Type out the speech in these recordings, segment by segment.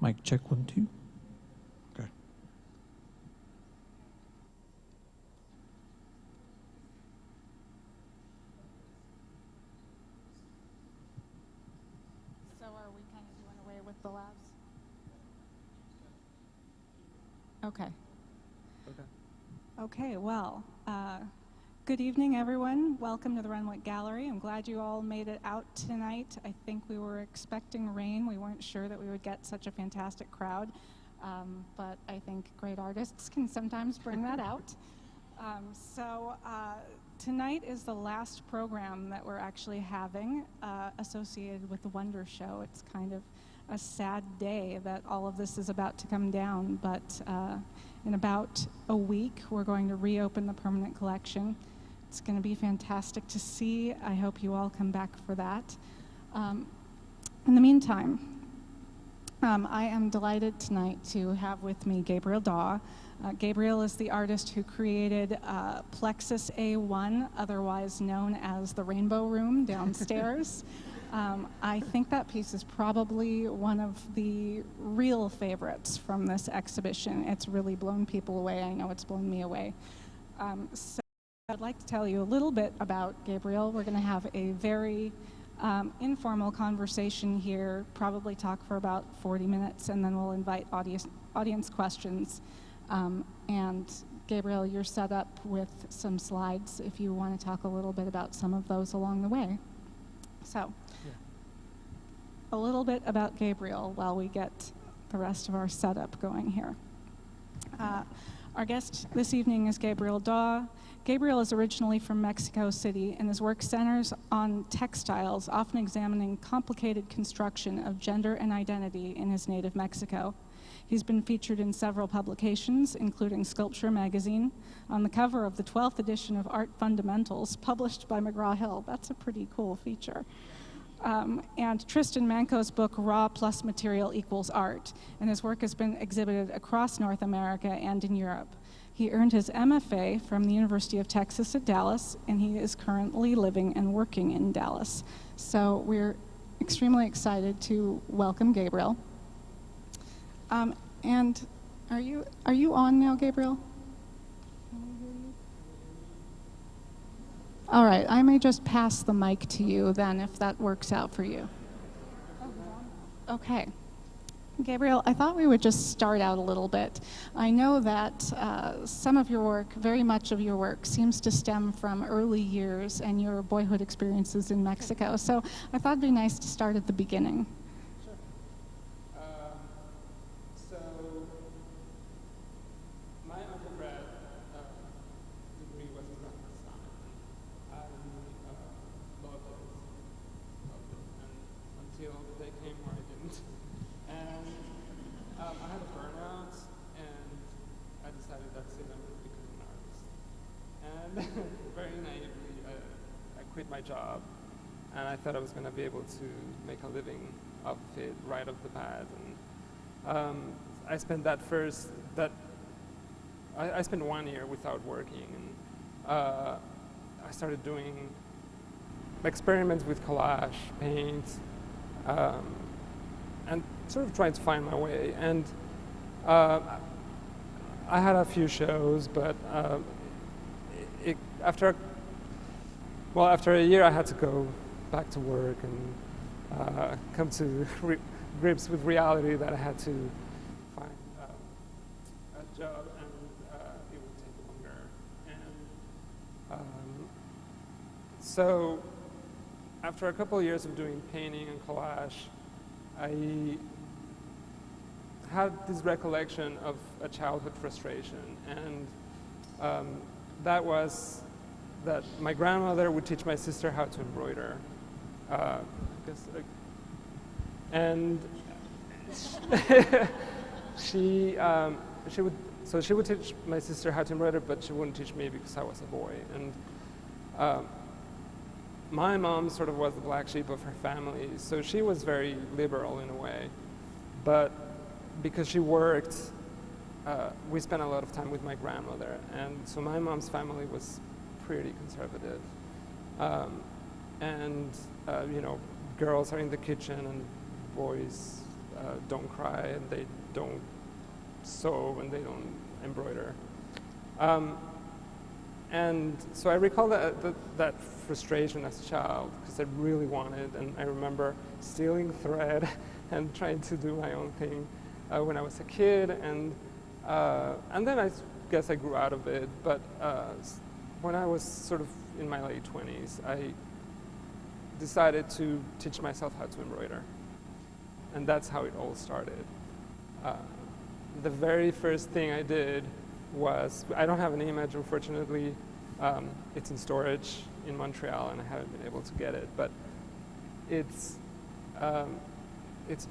Mic check 1, 2. Okay. So are we kind of doing away with the labs? Okay. Okay, well, good evening, everyone. Welcome to the Renwick Gallery. I'm glad you all made it out tonight. I think we were expecting rain. We weren't sure that we would get such a fantastic crowd, but I think great artists can sometimes bring that out. Tonight is the last program that we're actually having associated with the Wonder Show. It's kind of a sad day that all of this is about to come down, but in about a week, we're going to reopen the permanent collection. It's going to be fantastic to see. I hope you all come back for that. In the meantime, I am delighted tonight to have with me Gabriel Daw. Gabriel is the artist who created Plexus A1, otherwise known as the Rainbow Room downstairs. I think that piece is probably one of the real favorites from this exhibition. It's really blown people away. I know it's blown me away. So I'd like to tell you a little bit about Gabriel. We're going to have a very informal conversation here, probably talk for about 40 minutes, and then we'll invite audience questions. And Gabriel, you're set up with some slides if you want to talk a little bit about some of those along the way. So, a little bit about Gabriel while we get the rest of our setup going here. Our guest this evening is Gabriel Daw. Gabriel is originally from Mexico City, and his work centers on textiles, often examining complicated construction of gender and identity in his native Mexico. He's been featured in several publications, including Sculpture Magazine, on the cover of the 12th edition of Art Fundamentals, published by McGraw-Hill. That's a pretty cool feature. And Tristan Manco's book, Raw Plus Material Equals Art, and his work has been exhibited across North America and in Europe. He earned his MFA from the University of Texas at Dallas, and he is currently living and working in Dallas. So we're extremely excited to welcome Gabriel. And are you on now, Gabriel? All right, I may just pass the mic to you then if that works out for you. Okay. Gabriel, I thought we would just start out a little bit. I know that some of your work, very much of your work, seems to stem from early years and your boyhood experiences in Mexico. So I thought it'd be nice to start at the beginning. So my undergrad degree was in graphic design. I loved it, and until the day came where I didn't. And I had a burnout, and I decided that's it, I'm going to become an artist. And very naively, I quit my job, and I thought I was going to be able to make a living off it right off the bat. And I spent I spent 1 year without working, and I started doing experiments with collage, paint, and sort of trying to find my way. And I had a few shows, but after a year, I had to go back to work and come to grips with reality that I had to find a job, and it would take longer. And so after a couple of years of doing painting and collage, I had this recollection of a childhood frustration, and that was that my grandmother would teach my sister how to embroider. And she would teach my sister how to embroider, but she wouldn't teach me because I was a boy. And my mom sort of was the black sheep of her family, so she was very liberal in a way. But because she worked, we spent a lot of time with my grandmother, and so my mom's family was pretty conservative. And girls are in the kitchen and boys don't cry and they don't sew and they don't embroider. And so I recall that frustration as a child because I really wanted, and I remember stealing thread and trying to do my own thing when I was a kid, and then I guess I grew out of it. But when I was sort of in my late 20s, I decided to teach myself how to embroider, and that's how it all started. The very first thing I did was, I don't have an image, unfortunately. It's in storage in Montreal, and I haven't been able to get it. But it's a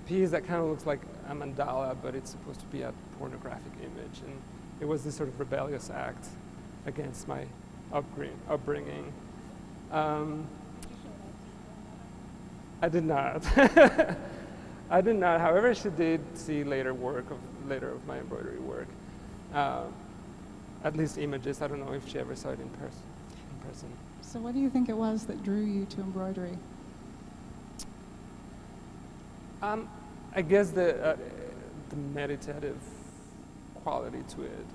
piece that kind of looks like a mandala, but it's supposed to be a pornographic image. And it was this sort of rebellious act against my upbringing. I did not. I did not. However, she did see later of my embroidery work. At least images. I don't know if she ever saw it in person. So what do you think it was that drew you to embroidery? I guess the meditative quality to it.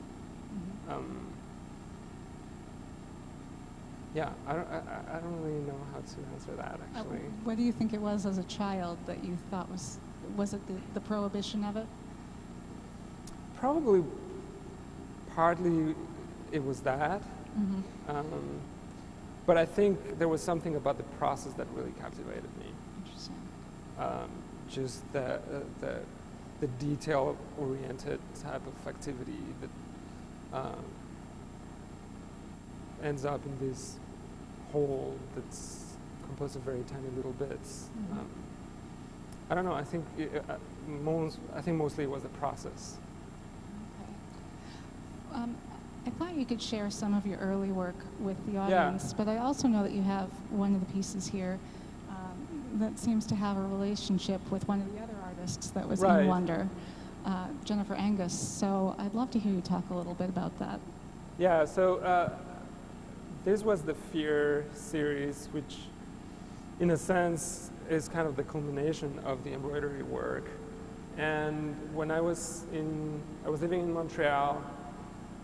Mm-hmm. Yeah, I don't really know how to answer that, actually. What do you think it was as a child that you thought was it the prohibition of it? Probably partly it was that. Mm-hmm. But I think there was something about the process that really captivated me. Interesting. Just the detail-oriented type of activity that ends up in this whole that's composed of very tiny little bits. Mm-hmm. I don't know. I think mostly it was the process. Okay. I thought you could share some of your early work with the audience, but I also know that you have one of the pieces here that seems to have a relationship with one of the other artists that was in Wonder, Jennifer Angus. So I'd love to hear you talk a little bit about that. Yeah, so this was the Fear series, which in a sense is kind of the culmination of the embroidery work. And when I was living in Montreal,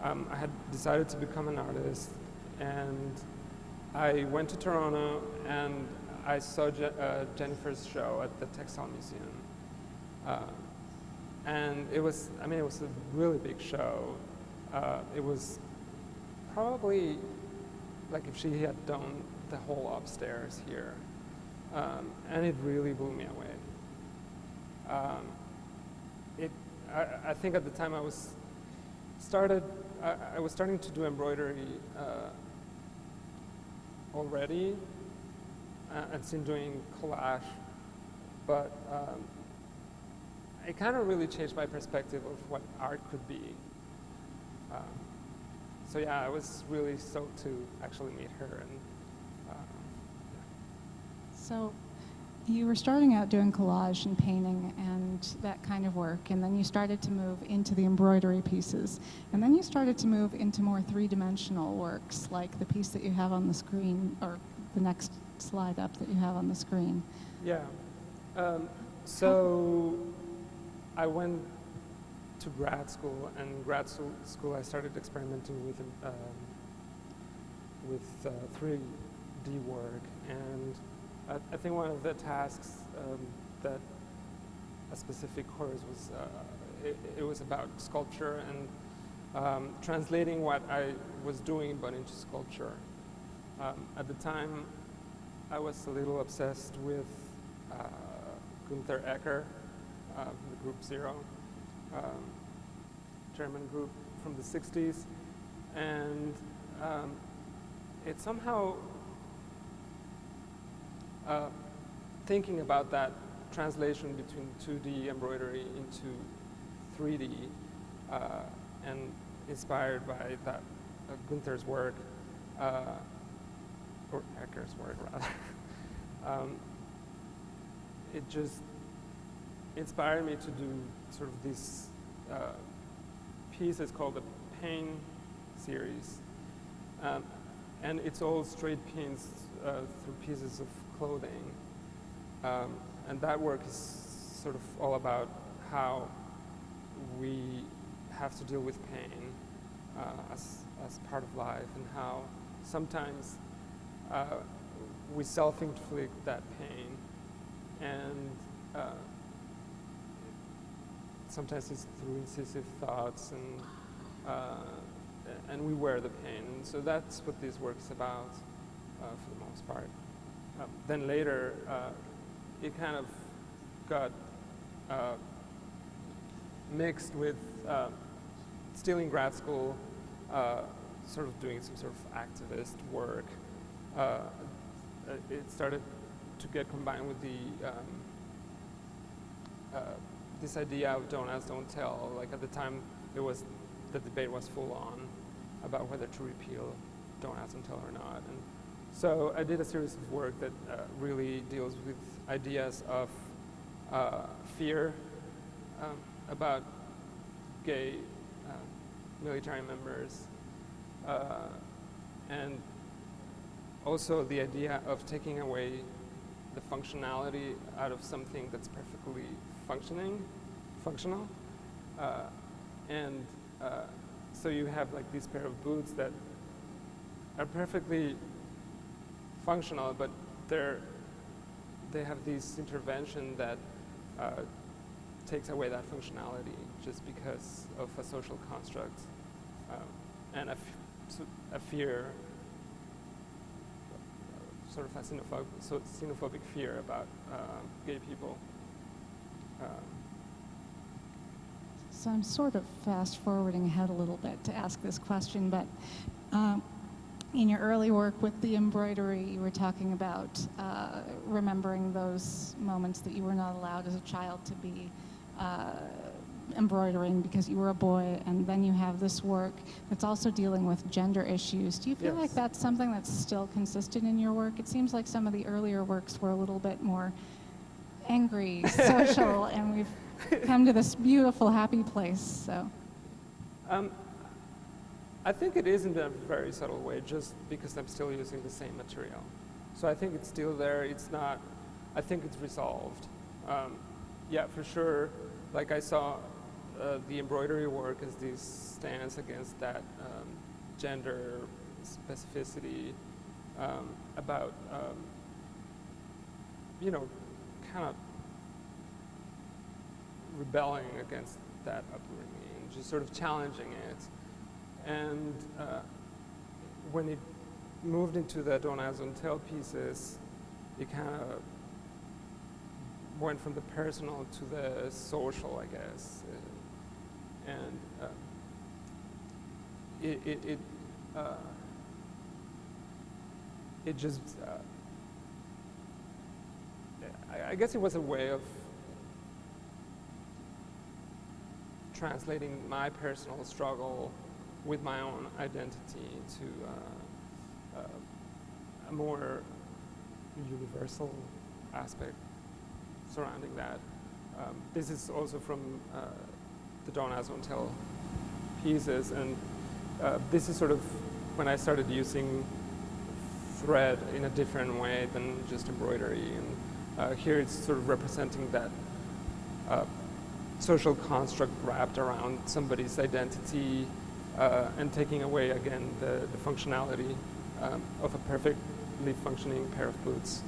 I had decided to become an artist, and I went to Toronto and I saw Jennifer's show at the Textile Museum. And it was a really big show. It was probably like if she had done the whole upstairs here. And it really blew me away. I think at the time I was starting to do embroidery already. I'd been doing collage, but it kind of really changed my perspective of what art could be. So yeah, I was really stoked to actually meet her. And yeah. So you were starting out doing collage and painting and that kind of work, and then you started to move into the embroidery pieces, and then you started to move into more three-dimensional works, like the piece that you have on the screen, or the next slide up that you have on the screen. Yeah. So I went to grad school, and grad school I started experimenting with 3D work, and I think one of the tasks that a specific course was, it was about sculpture and translating what I was doing but into sculpture. At the time, I was a little obsessed with Günther Ecker, the group Zero, German group from the 60s, and it somehow, thinking about that translation between 2D embroidery into 3D, and inspired by that Günther's work, or Ecker's work rather, it just inspired me to do sort of this piece. It's called the Pain series, and it's all straight pins through pieces of clothing, and that work is sort of all about how we have to deal with pain as part of life, and how sometimes we self-inflict that pain, and sometimes it's through incisive thoughts, and we wear the pain. And so that's what this work is about, for the most part. Then later, it kind of got mixed with still in grad school, sort of doing some sort of activist work. It started to get combined with the this idea of don't ask, don't tell. Like at the time, the debate was full on about whether to repeal don't ask, don't tell or not. And so I did a series of work that really deals with ideas of fear about gay military members, and also the idea of taking away the functionality out of something that's perfectly functional. So you have like this pair of boots that are perfectly functional, but they have this intervention that takes away that functionality just because of a social construct and a fear, sort of a xenophobic fear about gay people. So I'm sort of fast forwarding ahead a little bit to ask this question, but in your early work with the embroidery, you were talking about remembering those moments that you were not allowed as a child to be embroidering because you were a boy, and then you have this work that's also dealing with gender issues. Do you feel like that's something that's still consistent in your work? It seems like some of the earlier works were a little bit more angry, social, and we've come to this beautiful, happy place. So, I think it is in a very subtle way, just because I'm still using the same material. So I think it's still there. It's not. I think it's resolved. Yeah, for sure. Like I saw the embroidery work as this stance against that gender specificity, about kind of rebelling against that upbringing, just sort of challenging it. And when it moved into the Don't Ask, Don't Tell pieces, it kind of went from the personal to the social, I guess. And it just, I guess it was a way of translating my personal struggle with my own identity to a more universal aspect surrounding that. This is also from the Don't Ask, Don't Tell pieces, and this is sort of when I started using thread in a different way than just embroidery, and here it's sort of representing that social construct wrapped around somebody's identity, and taking away again the functionality of a perfectly functioning pair of boots.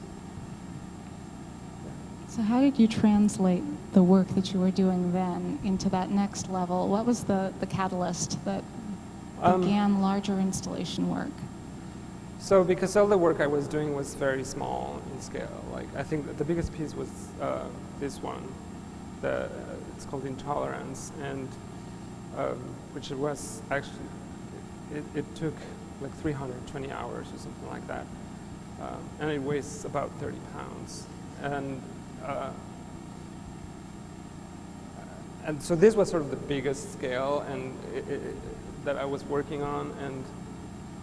So how did you translate the work that you were doing then into that next level? What was the catalyst that began larger installation work? So because all the work I was doing was very small in scale, like I think that the biggest piece was this one. It's called Intolerance, and which it was actually, it took like 320 hours or something like that, and it weighs about 30 pounds. And so this was sort of the biggest scale and that I was working on. And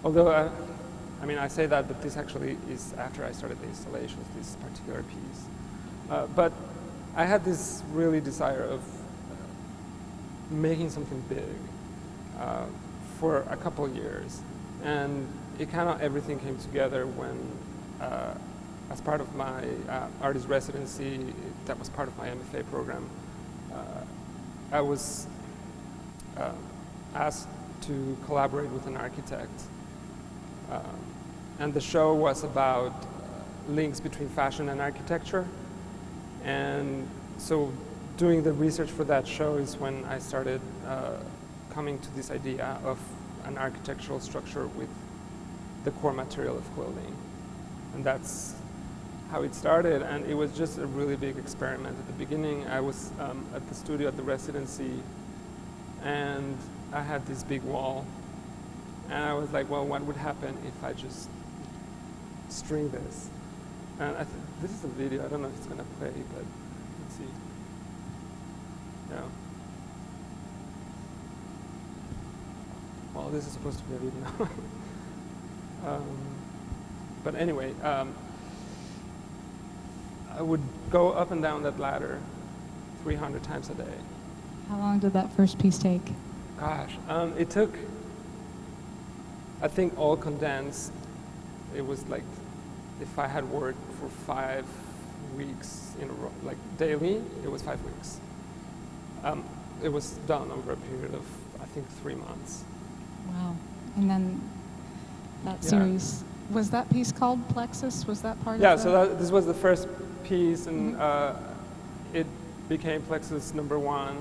although I say that, but this actually is after I started the installations, this particular piece. But I had this really desire of making something big for a couple years, and it kind of everything came together when as part of my artist residency, that was part of my MFA program, I was asked to collaborate with an architect. And the show was about links between fashion and architecture. And so doing the research for that show is when I started coming to this idea of an architectural structure with the core material of clothing. And that's how it started, and it was just a really big experiment. At the beginning, I was at the studio at the residency, and I had this big wall, and I was like, well, what would happen if I just string this? And this is a video, I don't know if it's gonna play, but let's see. Yeah. Well, this is supposed to be a video. But anyway, I would go up and down that ladder 300 times a day. How long did that first piece take? Gosh, it took, I think all condensed, it was like, if I had worked for 5 weeks in a row, like daily, it was 5 weeks. It was done over a period of, I think, 3 months. Wow. And then that Yeah. series, was that piece called Plexus? Was that part Yeah, of so this was the first piece, and it became Plexus #1.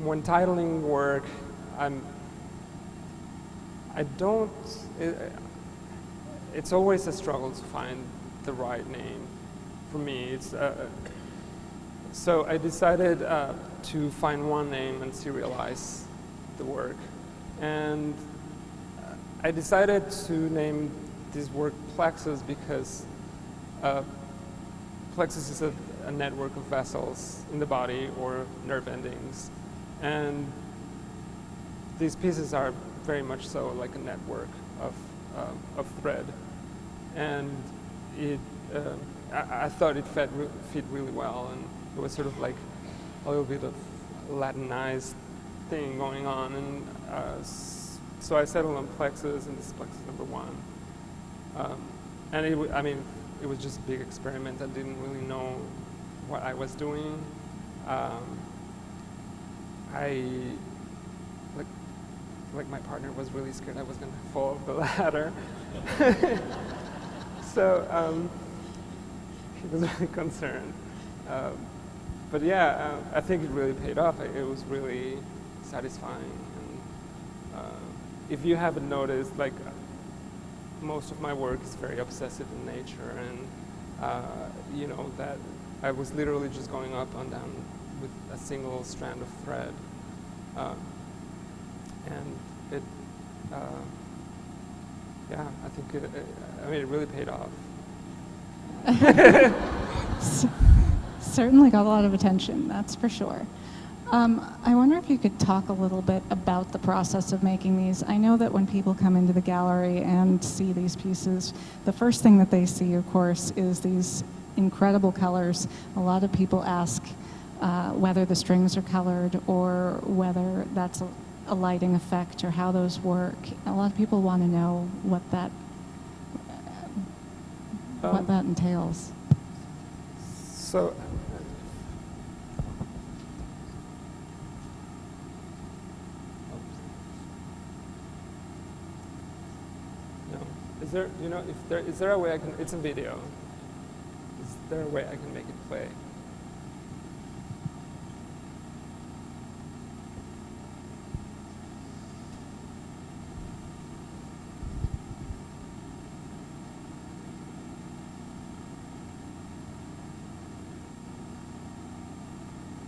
When titling work, it's always a struggle to find the right name for me. So I decided to find one name and serialize the work. And I decided to name this work Plexus because plexus is a network of vessels in the body or nerve endings. And these pieces are very much so like a network of thread. And I thought it fit really well, and it was sort of like a little bit of Latinized thing going on. And so I settled on Plexus, and this is Plexus #1. And it was just a big experiment. I didn't really know what I was doing. Like my partner was really scared I was going to fall off the ladder. So he was really concerned. But yeah, I think it really paid off. It was really satisfying. And if you haven't noticed, like most of my work is very obsessive in nature, and you know that I was literally just going up and down with a single strand of thread, and it, yeah, I think it really paid off. Certainly got a lot of attention, that's for sure. I wonder if you could talk a little bit about the process of making these. I know that when people come into the gallery and see these pieces, the first thing that they see, of course, is these incredible colors. A lot of people ask whether the strings are colored or whether that's a lighting effect or how those work. A lot of people want to know what that entails. So, is there, is there a way I can, it's a video, is there a way I can make it play?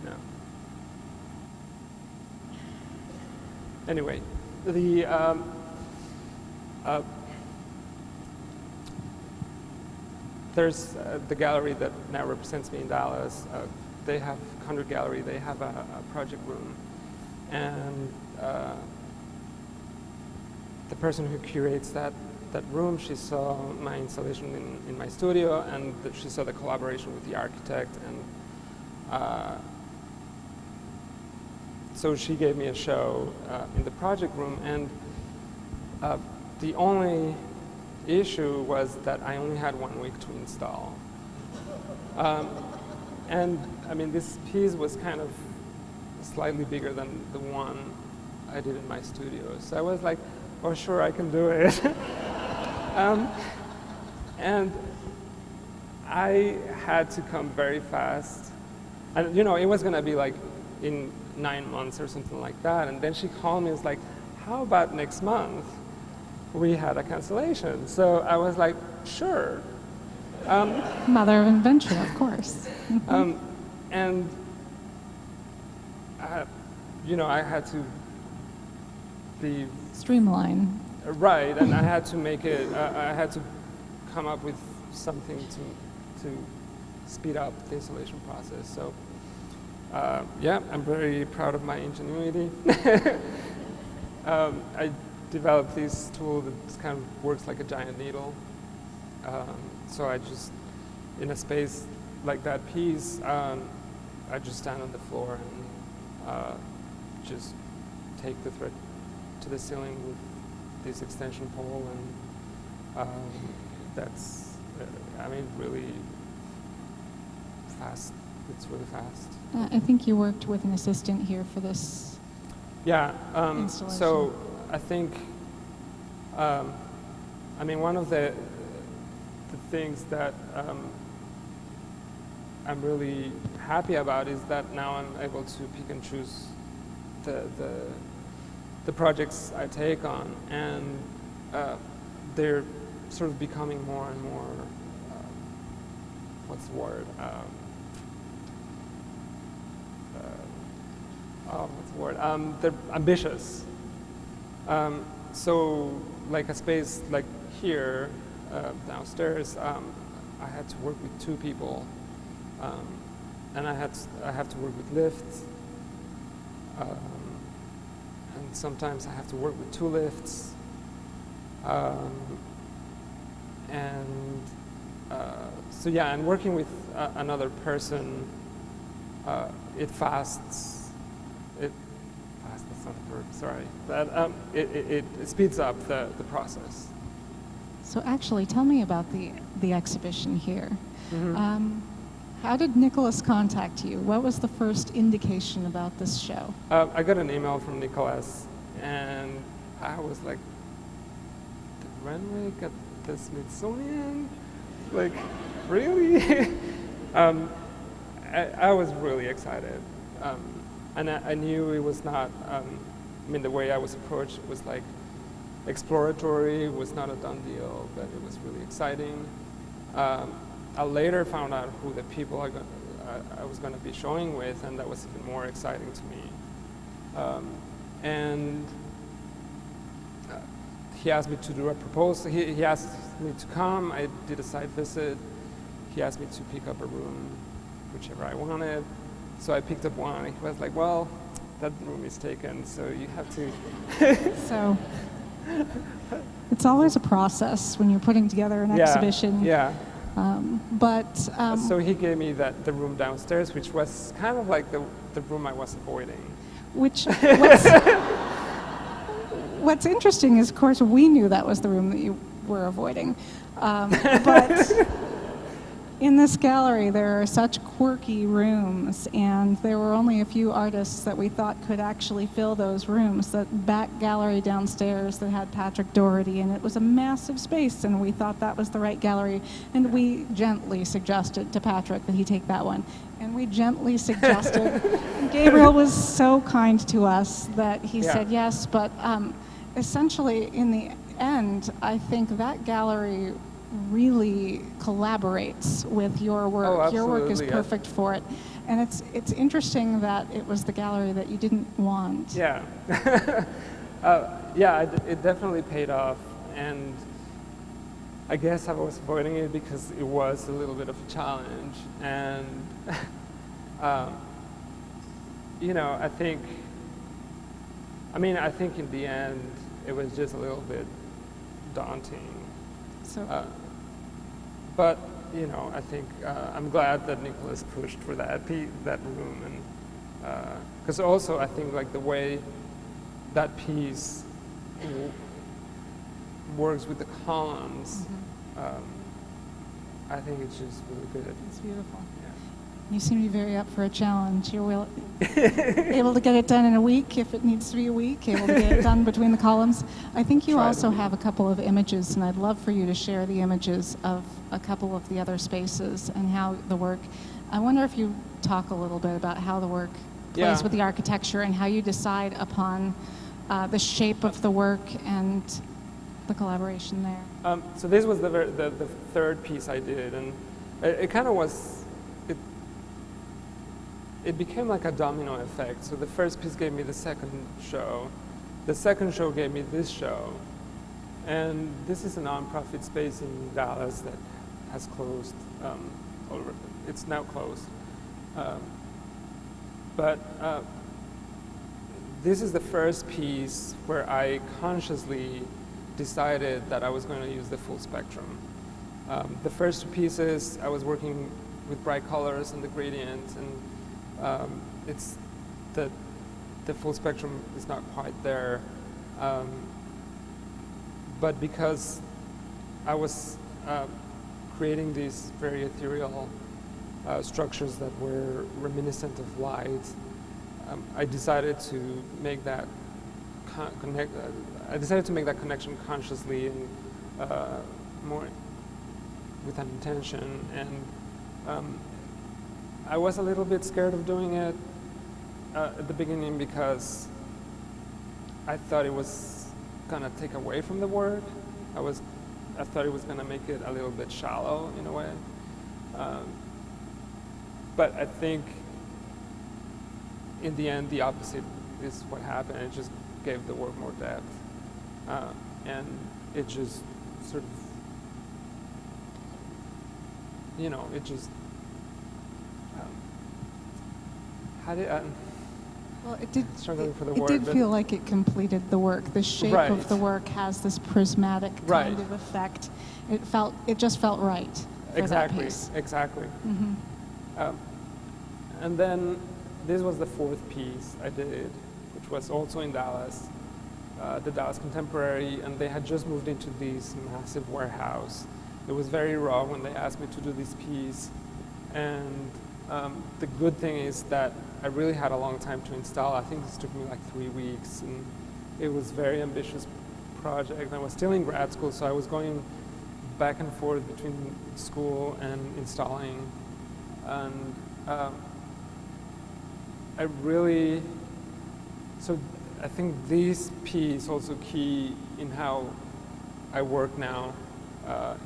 No. Anyway, there's the gallery that now represents me in Dallas. They have Conduit Gallery. They have a project room, and the person who curates that room, she saw my installation in my studio, and she saw the collaboration with the architect, and so she gave me a show in the project room, and the only issue was that I only had 1 week to install. And I mean, this piece was kind of slightly bigger than the one I did in my studio. So I was like, oh, sure, I can do it. And I had to come very fast. And, you know, it was going to be like in 9 months or something like that. And then she called me and was like, how about next month? We had a cancellation. So I was like, sure. Mother of invention, of course. And, you know, I had to be Streamline. right, and I had to make it, I had to come up with something to speed up the installation process. So, yeah, I'm very proud of my ingenuity. I developed this tool that kind of works like a giant needle. So I just, in a space like that piece, I just stand on the floor and just take the thread to the ceiling with this extension pole, and that's, I mean, really fast. It's really fast. I think you worked with an assistant here for this. Yeah. Installation. So I think, I mean, one of the things that I'm really happy about is that now I'm able to pick and choose the projects I take on, and they're sort of becoming more and more, what's the word? What's the word? They're ambitious. So, like a space like here, downstairs, I had to work with 2 people, and I have to work with lifts, and sometimes I have to work with 2 lifts, and so yeah, and working with another person, it fasts. That's not a verb, sorry. But it speeds up the process. So actually, tell me about the exhibition here. Mm-hmm. How did Nicholas contact you? What was the first indication about this show? I got an email from Nicholas, and I was like, the Renwick at the Smithsonian? Like, really? I was really excited. And I knew it was not, I mean, the way I was approached was like exploratory, was not a done deal, but it was really exciting. I later found out who the people I was going to be showing with, and that was even more exciting to me. And he asked me to do a proposal. He asked me to come. I did a site visit. He asked me to pick up a room, whichever I wanted. So I picked up one. He was like, well, that room is taken, so you have to. So it's always a process when you're putting together an exhibition. Yeah. So he gave me the room downstairs, which was kind of like the room I was avoiding. What's interesting is, of course, we knew that was the room that you were avoiding. But in this gallery, there are such quirky rooms, and there were only a few artists that we thought could actually fill those rooms. That back gallery downstairs that had Patrick Doherty, and it was a massive space, and we thought that was the right gallery. And we gently suggested to Patrick that he take that one. And we gently suggested. Gabriel was so kind to us that he said yes, but essentially, in the end, I think that gallery really collaborates with your work. Oh, your work is absolutely, perfect for it. And it's interesting that it was the gallery that you didn't want. Yeah. It definitely paid off. And I guess I was avoiding it because it was a little bit of a challenge. And, I think in the end, it was just a little bit daunting. So. But I think I'm glad that Nicholas pushed for that room, and because also I think like the way that piece works with the columns, I think it's just really good. It's beautiful. Yeah. You seem to be very up for a challenge. You're able to get it done in a week if it needs to be a week, able to get it done between the columns. I think you Try to also be. have a couple of images, and I'd love for you to share the images of a couple of the other spaces and how the work. I wonder if you talk a little bit about how the work plays Yeah. with the architecture and how you decide upon the shape of the work and the collaboration there. So this was the third piece I did, and it kind of was. It became like a domino effect. So the first piece gave me the second show. The second show gave me this show. And this is a nonprofit space in Dallas that has closed. It's now closed. But this is the first piece where I consciously decided that I was going to use the full spectrum. The first two pieces, I was working with bright colors and the gradient, and it's the full spectrum is not quite there. But because I was creating these very ethereal structures that were reminiscent of light, I decided to make that I decided to make that connection consciously and more with an intention. And I was a little bit scared of doing it at the beginning because I thought it was gonna take away from the work. I thought it was gonna make it a little bit shallow in a way. But I think in the end, the opposite is what happened. It just gave the work more depth. And it just sort of, it just, how did I, Well, it did. struggling for the It word, did but- feel like it completed the work. The shape Right. of the work has this prismatic Right. kind of effect. It just felt right for Exactly, that piece. exactly. Mhm. And then this was the fourth piece I did, which was also in Dallas, the Dallas Contemporary, and they had just moved into this massive warehouse. It was very raw when they asked me to do this piece, and the good thing is that I really had a long time to install. I think this took me like 3 weeks, and it was a very ambitious project. I was still in grad school, so I was going back and forth between school and installing, and so I think this piece also key in how I work now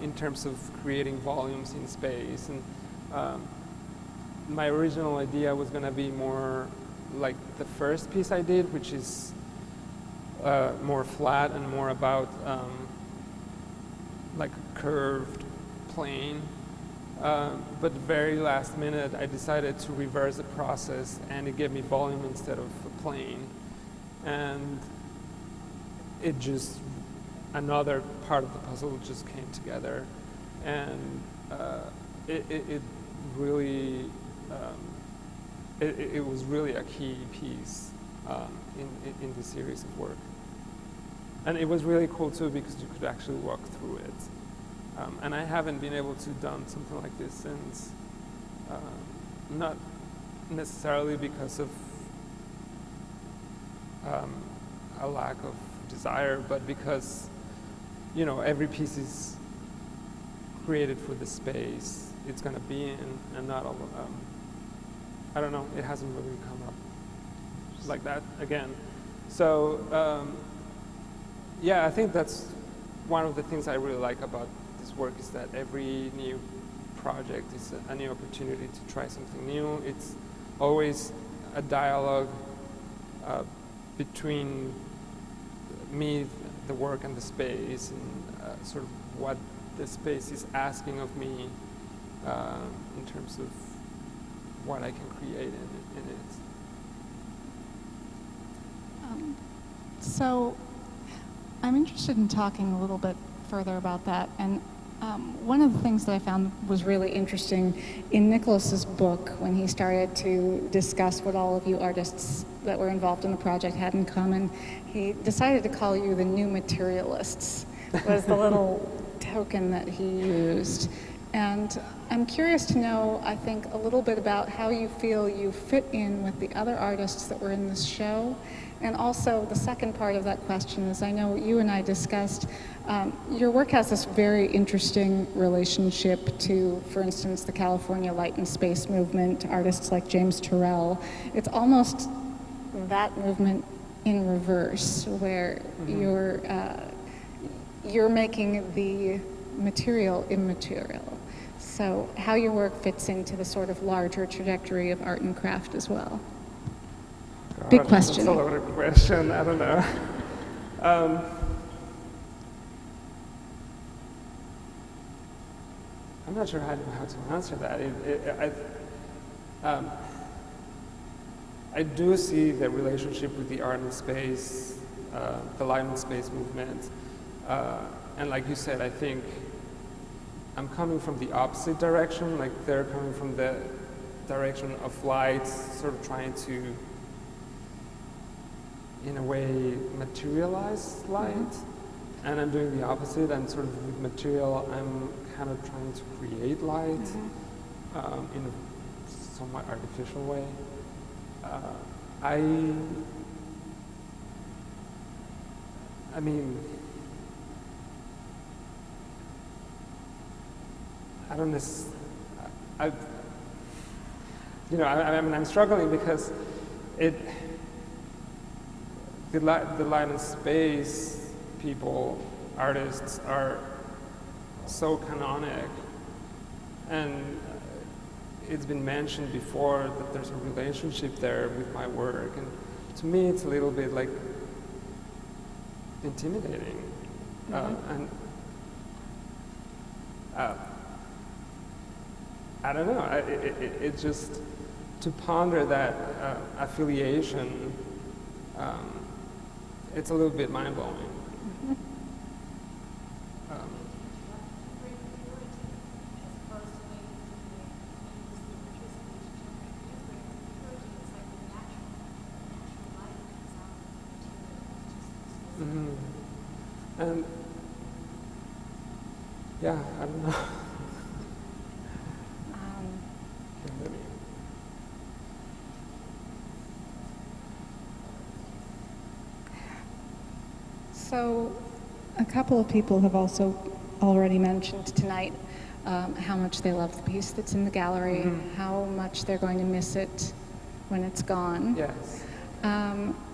in terms of creating volumes in space. And my original idea was going to be more like the first piece I did, which is more flat and more about like a curved plane. But very last minute, I decided to reverse the process, and it gave me volume instead of a plane. And it just, another part of the puzzle just came together. And it really, it was really a key piece in this series of work. And it was really cool too, because you could actually walk through it. And I haven't been able to done something like this since, not necessarily because of a lack of desire, but because, every piece is created for the space it's going to be in, and not all, I don't know, it hasn't really come up like that again. So, yeah, I think that's one of the things I really like about this work, is that every new project is a new opportunity to try something new. It's always a dialogue between me, the work, and the space, and sort of what the space is asking of me in terms of what I can create in it. So I'm interested in talking a little bit further about that. And one of the things that I found was really interesting in Nicholas's book, when he started to discuss what all of you artists that were involved in the project had in common, he decided to call you the new materialists. was the little token that he used. And I'm curious to know, I think, a little bit about how you feel you fit in with the other artists that were in this show. And also, the second part of that question is, I know you and I discussed, your work has this very interesting relationship to, for instance, the California Light and Space movement, artists like James Turrell. It's almost that movement in reverse, where you're making the material immaterial. So how your work fits into the sort of larger trajectory of art and craft as well. God, Big question. That's a loaded question. I don't know. I'm not sure how to answer that. I do see the relationship with the art and space, the light and space movement. And like you said, I think I'm coming from the opposite direction, like they're coming from the direction of light, sort of trying to, in a way, materialize light. And I'm doing the opposite. I'm sort of with material, I'm kind of trying to create light in a somewhat artificial way. I mean, I don't know. I mean, I'm struggling because the light and space people, artists, are so canonic, and it's been mentioned before that there's a relationship there with my work, and to me, it's a little bit like intimidating, and. I don't know. It just to ponder that affiliation. It's a little bit mind blowing. And yeah, I don't know. So, a couple of people have also already mentioned tonight how much they love the piece that's in the gallery, how much they're going to miss it when it's gone. Yes.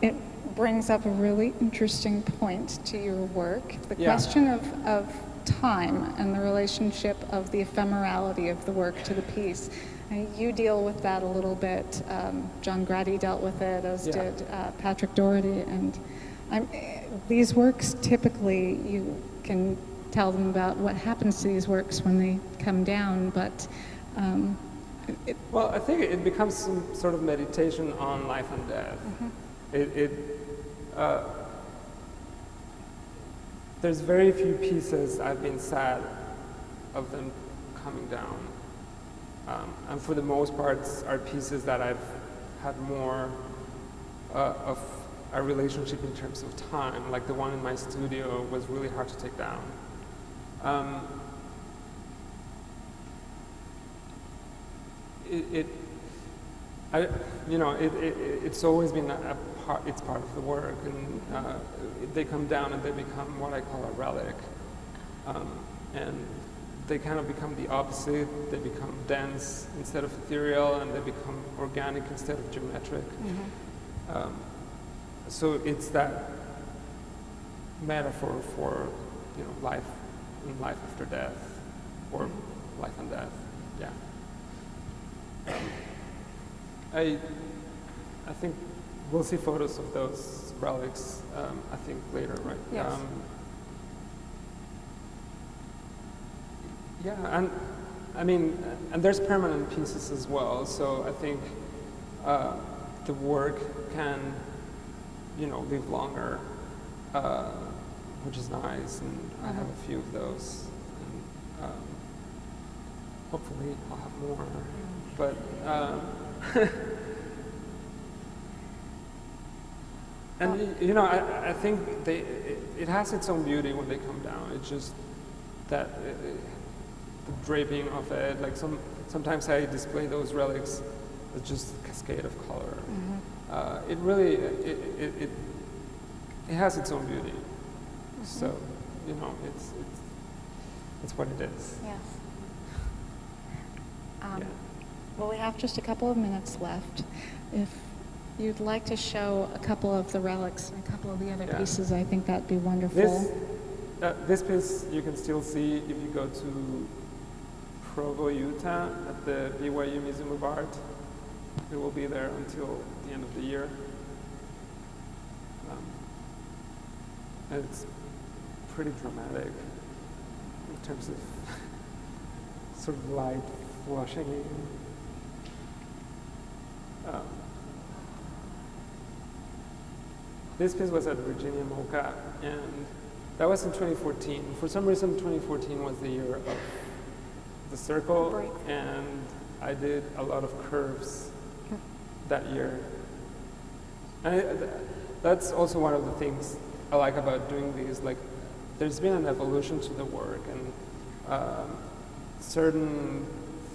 It brings up a really interesting point to your work, the question of time and the relationship of the ephemerality of the work to the piece. And you deal with that a little bit. John Grady dealt with it, as did Patrick Doherty. And these works, typically, you can tell them about what happens to these works when they come down, but well, I think it becomes some sort of meditation on life and death. There's very few pieces I've been sad of them coming down. And for the most part, are pieces that I've had more of a relationship in terms of time. Like the one in my studio was really hard to take down. It's always been it's part of the work, and they come down and they become what I call a relic, and they kind of become the opposite. They become dense instead of ethereal, and they become organic instead of geometric. So it's that metaphor for life and life after death, or life and death. Yeah. I think we'll see photos of those relics. I think later, right? Yes. Yeah, and I mean, and there's permanent pieces as well. So I think the work can, live longer, which is nice. And I have a few of those, and hopefully I'll have more. But And you know, I think it has its own beauty when they come down. It's just that the draping of it. Like sometimes I display those relics as just a cascade of color. It really it has its own beauty. So you know, it's what it is. Yes. Yeah. Well, we have just a couple of minutes left. If you'd like to show a couple of the relics and a couple of the other Yeah. pieces, I think that'd be wonderful. This piece you can still see if you go to Provo, Utah, at the BYU Museum of Art. It will be there until the end of the year. And it's pretty dramatic in terms of sort of light flushing in. This piece was at Virginia MoCA, and that was in 2014. For some reason, 2014 was the year of the circle, and I did a lot of curves that year. And that's also one of the things I like about doing these. Like, there's been an evolution to the work, and certain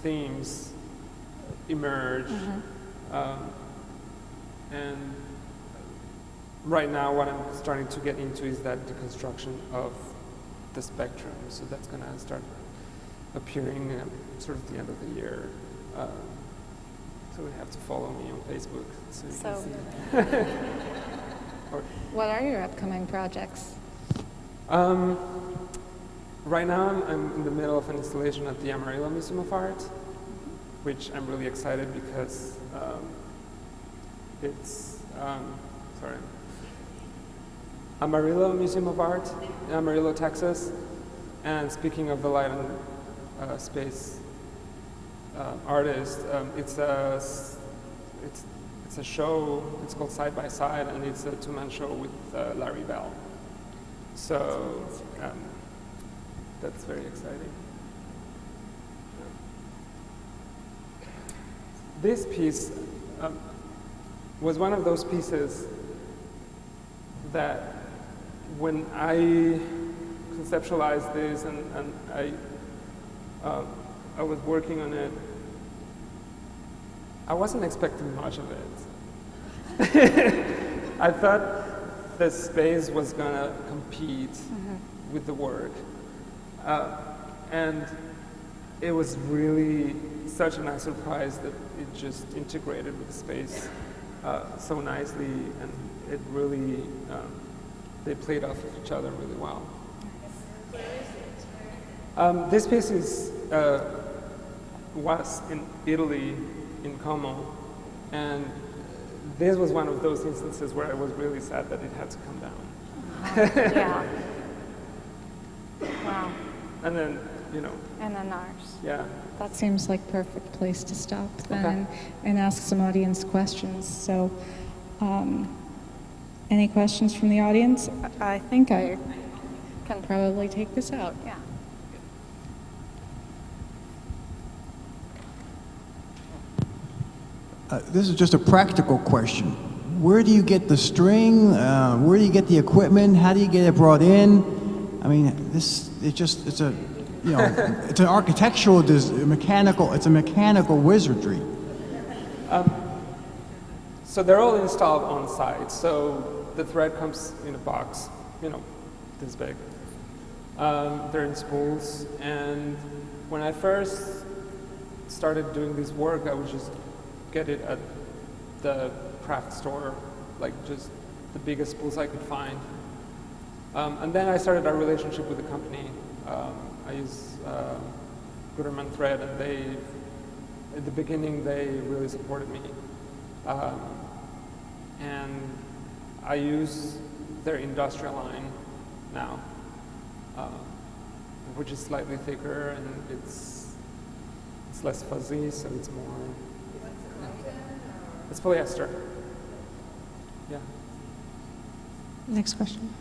themes emerge. And right now, what I'm starting to get into is that deconstruction of the spectrum. So that's going to start appearing sort of the end of the year. So you have to follow me on Facebook so you can see. What are your upcoming projects? Right now, I'm in the middle of an installation at the Amarillo Museum of Art, which I'm really excited because it's, Amarillo Museum of Art in Amarillo, Texas. And speaking of the light and space artist, it's a show. It's called Side by Side, and it's a two-man show with Larry Bell. So that's very exciting. This piece was one of those pieces that when I conceptualized this and I was working on it, I wasn't expecting much of it. I thought the space was gonna compete with the work. And it was really such a nice surprise that it just integrated with the space so nicely, and it really, they played off of each other really well. This piece was in Italy, in Como, and this was one of those instances where I was really sad that it had to come down. Yeah. Wow. And then, you know. And then ours. Yeah. That seems like perfect place to stop then and ask some audience questions. So, any questions from the audience? I think I can probably take this out. Yeah. This is just a practical question. Where do you get the string? Where do you get the equipment? How do you get it brought in? I mean, it's a, you know, it's an architectural, it's a mechanical wizardry. So they're all installed on site. So the thread comes in a box, you know, this big. They're in spools, and when I first started doing this work, I would just get it at the craft store, like just the biggest spools I could find. And then I started a relationship with the company. I use Gutermann Thread, and they, at the beginning, they really supported me. And I use their industrial line now, which is slightly thicker, and it's less fuzzy, so it's more. It's polyester. Yeah. Next question.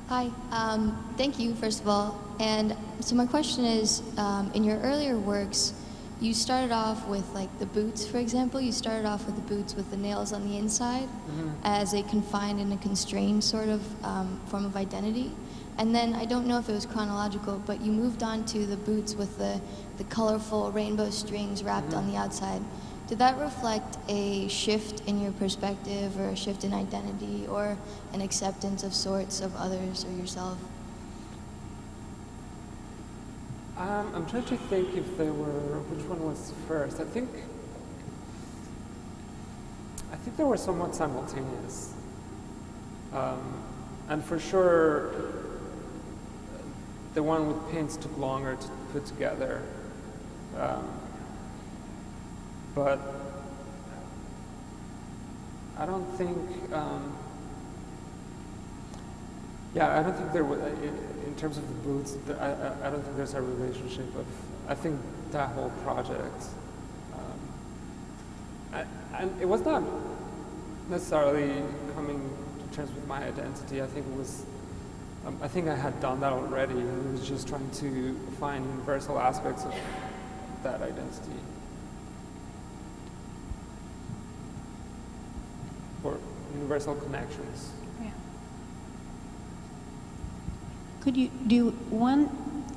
Hi, thank you, first of all. And so my question is, in your earlier works, you started off with like the boots, for example. You started off with the boots with the nails on the inside as a confined and a constrained sort of form of identity. And then I don't know if it was chronological, but you moved on to the boots with the colorful rainbow strings wrapped on the outside. Did that reflect a shift in your perspective or a shift in identity or an acceptance of sorts of others or yourself? I'm trying to think if they were, which one was first. I think they were somewhat simultaneous. And for sure, the one with pins took longer to put together. But I don't think, I don't think there was, in terms of the boots, I don't think there's a relationship of, I think that whole project, and it was not necessarily coming to terms with my identity. I think it was, I think I had done that already, and it was just trying to find universal aspects of that identity. Or universal connections. Yeah. Could you do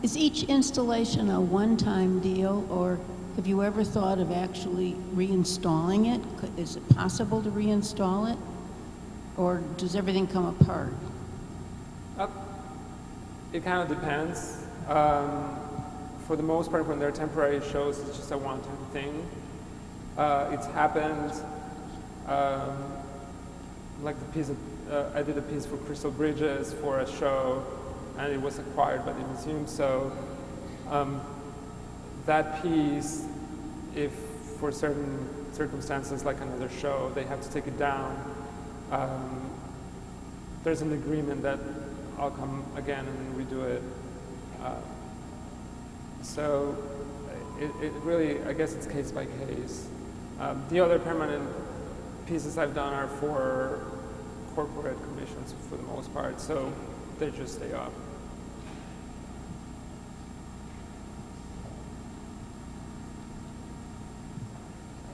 is each installation a one-time deal, or have you ever thought of actually reinstalling it? Is it possible to reinstall it? Or does everything come apart? It kind of depends. For the most part, when they're temporary shows, it's just a one-time thing. It's happened, like the piece I did a piece for Crystal Bridges for a show, and it was acquired by the museum. So that piece, if for certain circumstances, like another show, they have to take it down, there's an agreement that I'll come again and redo it. So it really, I guess it's case by case. The other permanent pieces I've done are for corporate commissions for the most part, so they just stay up.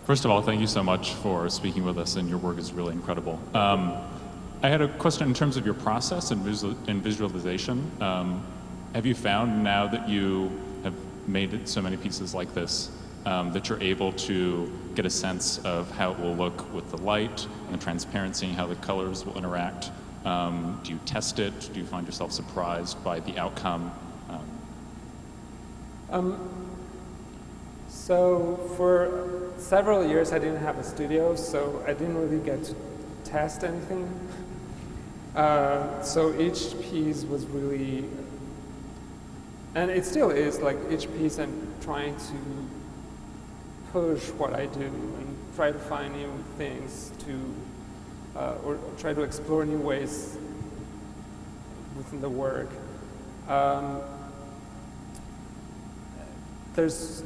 First of all, thank you so much for speaking with us, and your work is really incredible. I had a question in terms of your process and visualization. Have you found, now that you have made it so many pieces like this, that you're able to get a sense of how it will look with the light and the transparency, how the colors will interact? Do you test it? Do you find yourself surprised by the outcome? So for several years I didn't have a studio, so I didn't really get to test anything. So each piece was really, and it still is, like each piece I'm trying to push what I do and try to find new things to, or try to explore new ways within the work. There's,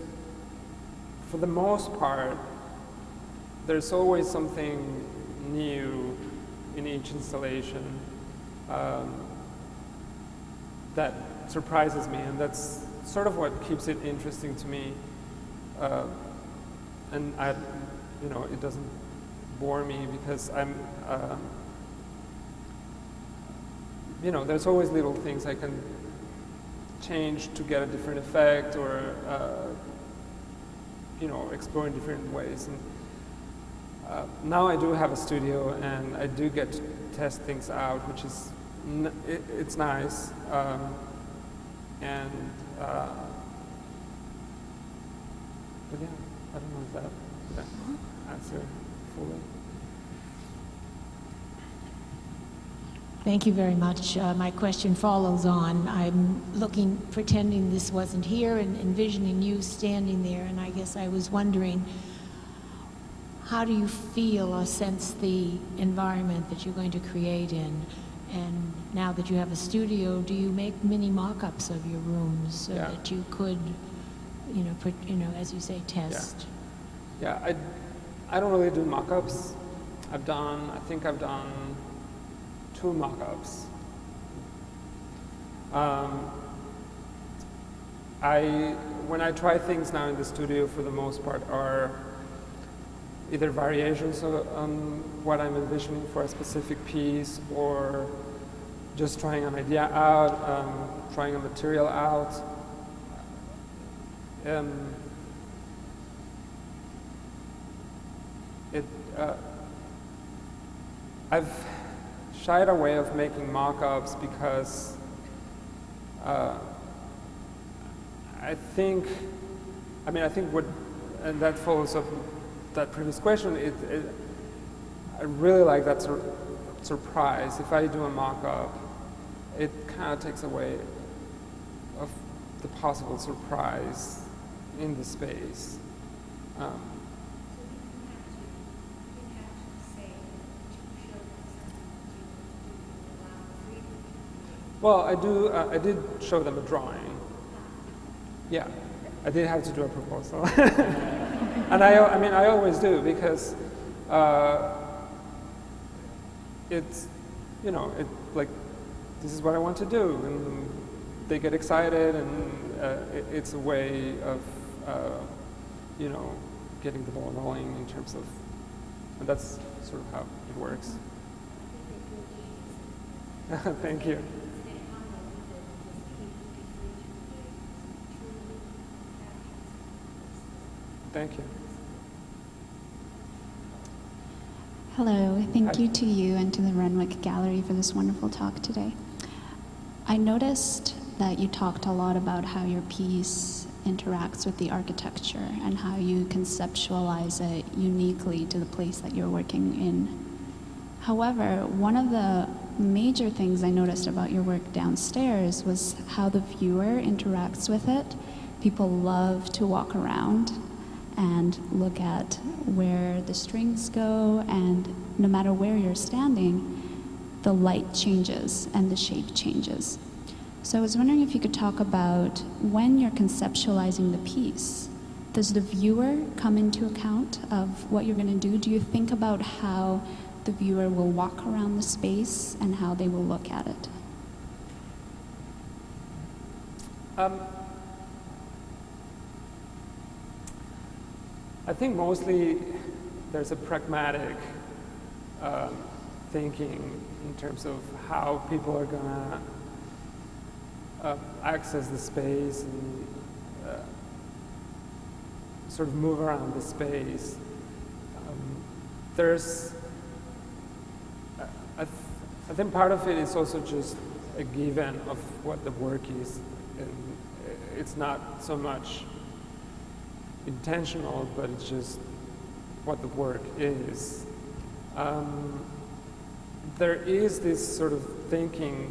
for the most part, there's always something new in each installation that surprises me, and that's sort of what keeps it interesting to me. And it doesn't bore me because I'm, there's always little things I can change to get a different effect, or explore in different ways. And now I do have a studio, and I do get to test things out, which is it's nice. But yeah, I don't know if that answer fully. Thank you very much. My question follows on. I'm pretending this wasn't here and envisioning you standing there, and I guess I was wondering, how do you feel or sense the environment that you're going to create in? And now that you have a studio, do you make mini mock-ups of your rooms so that you could, as you say, test? Yeah, I don't really do mock-ups. I think I've done 2 mock-ups. when I try things now in the studio, for the most part, are either variations on what I'm envisioning for a specific piece, or just trying an idea out, trying a material out. I've shied away of making mock-ups because I think what, and that follows up that previous question, I really like that surprise. If I do a mock-up, it kind of takes away of the possible surprise in the space. Well, I did show them a drawing. Yeah, I did have to do a proposal. And I always do, because it's, like, this is what I want to do, and they get excited, and it's a way of, getting the ball rolling in terms of, and that's sort of how it works. Thank you. Thank you. Hello, thank you to you and to the Renwick Gallery for this wonderful talk today. I noticed that you talked a lot about how your piece interacts with the architecture and how you conceptualize it uniquely to the place that you're working in. However, one of the major things I noticed about your work downstairs was how the viewer interacts with it. People love to walk around and look at where the strings go, and no matter where you're standing, the light changes and the shape changes. So I was wondering if you could talk about, when you're conceptualizing the piece, does the viewer come into account of what you're going to do? Do you think about how the viewer will walk around the space and how they will look at it? I think mostly there's a pragmatic thinking in terms of how people are gonna access the space and sort of move around the space. I think part of it is also just a given of what the work is, and it's not so much intentional, but it's just what the work is. There is this sort of thinking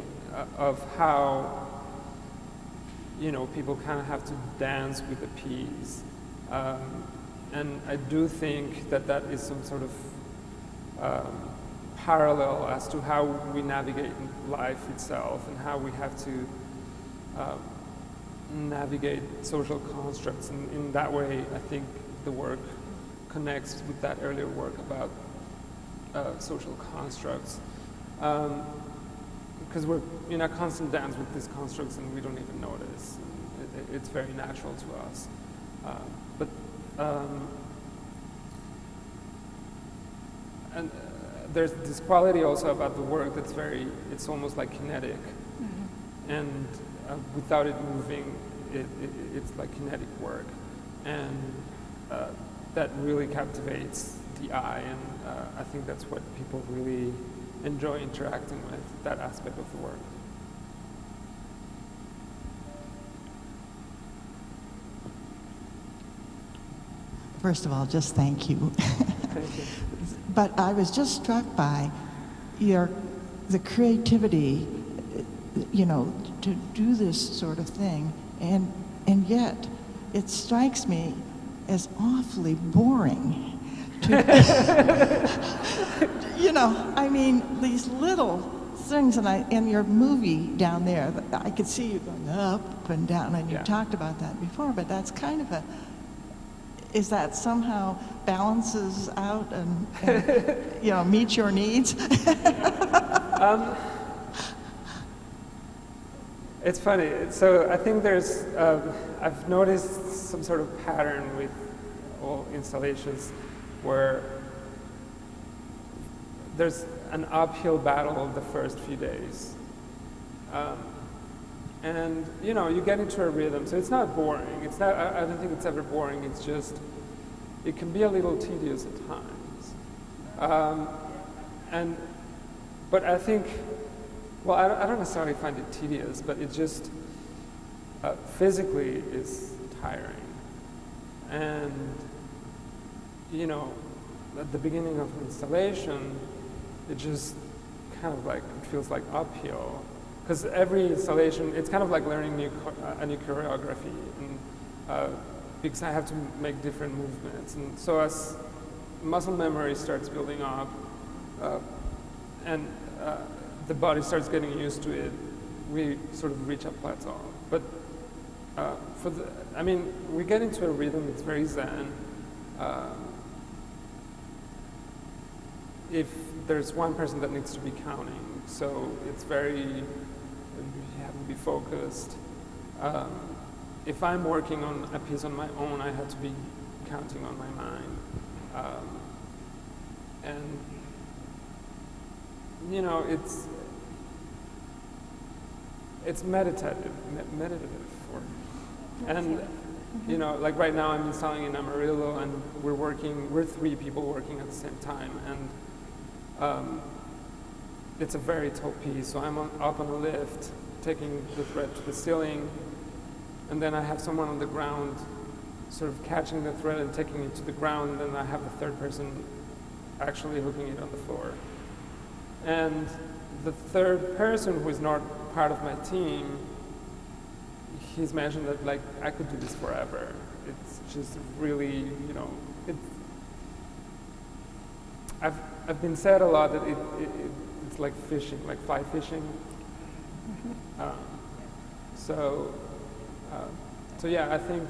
of how, people kind of have to dance with the piece. And I do think that is some sort of parallel as to how we navigate life itself, and how we have to navigate social constructs. And in that way, I think the work connects with that earlier work about social constructs. Because we're in a constant dance with these constructs and we don't even notice. It's very natural to us. And there's this quality also about the work that's it's almost like kinetic. Mm-hmm. And without it moving, it's like kinetic work. And that really captivates the eye, and I think that's what people really enjoy interacting with, that aspect of the work. First of all, just thank you. Thank you. But I was just struck by the creativity, to do this sort of thing, and yet it strikes me as awfully boring. These little things, and in your movie down there, I could see you going up and down, and you talked about that before, but that's kind of is that somehow balances out and meets your needs? It's funny. So I think there's, I've noticed some sort of pattern with all installations where there's an uphill battle the first few days. And you know, you get into a rhythm, so it's not boring. It's not, I don't think it's ever boring. It's just, it can be a little tedious at times. But I think, well, I don't necessarily find it tedious, but it just physically is tiring. And, you know, at the beginning of the installation, it just kind of like, it feels like uphill. Because every installation, it's kind of like learning a new choreography. And, because I have to make different movements. And so as muscle memory starts building up, and the body starts getting used to it, we sort of reach a plateau. But I mean, we get into a rhythm, it's very zen. If there's one person that needs to be counting, so it's very, you have to be focused. If I'm working on a piece on my own, I have to be counting on my mind. And, you know, it's meditative. And, you know, like right now I'm installing in Amarillo, and we're 3 people working at the same time, and it's a very tall piece, so I'm up on a lift, taking the thread to the ceiling, and then I have someone on the ground sort of catching the thread and taking it to the ground, and then I have a third person actually hooking it on the floor. And the third person, who is not part of my team, he's mentioned that, like, I could do this forever. It's just really, you know, I've been said a lot that it's like fishing, like fly fishing. So yeah, I think,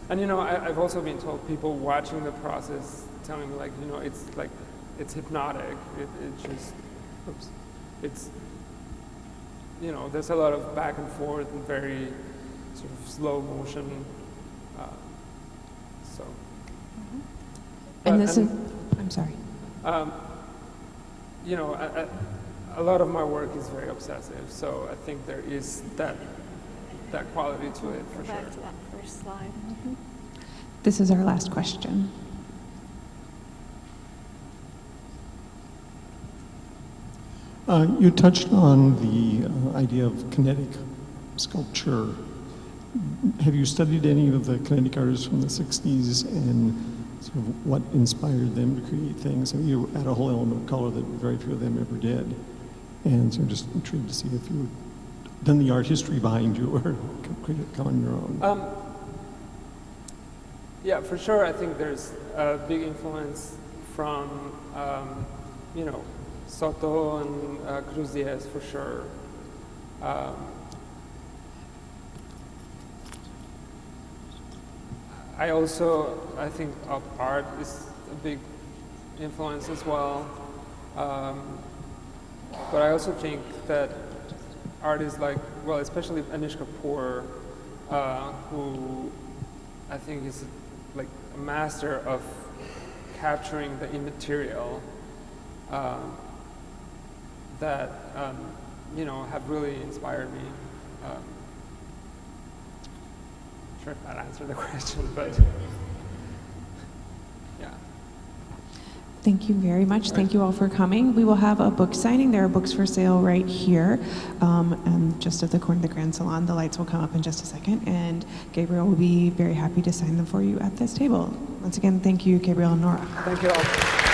and you know, I've also been told, people watching the process telling me, like, you know, it's like, it's hypnotic. It just, oops, it's, you know, there's a lot of back and forth and very sort of slow motion. So. And this is, I'm sorry. You know, a lot of my work is very obsessive, so I think there is that quality to it, for sure. Go back to that first slide. This is our last question. You touched on the idea of kinetic sculpture. Have you studied any of the kinetic artists from the 60s and sort of what inspired them to create things? I mean, you add a whole element of color that very few of them ever did. And so I'm just intrigued to see if you've done the art history behind you or come on your own. Yeah, for sure. I think there's a big influence from, you know, Soto and Cruz Diaz, for sure. I think op art is a big influence as well. But I also think that artists like, well, especially Anish Kapoor, who I think is like a master of capturing the immaterial, that you know, have really inspired me. Sure if that answered the question, but yeah. Thank you very much. Thank you all for coming. We will have a book signing. There are books for sale right here, and just at the corner of the Grand Salon. The lights will come up in just a second, and Gabriel will be very happy to sign them for you at this table. Once again, thank you, Gabriel and Nora. Thank you all.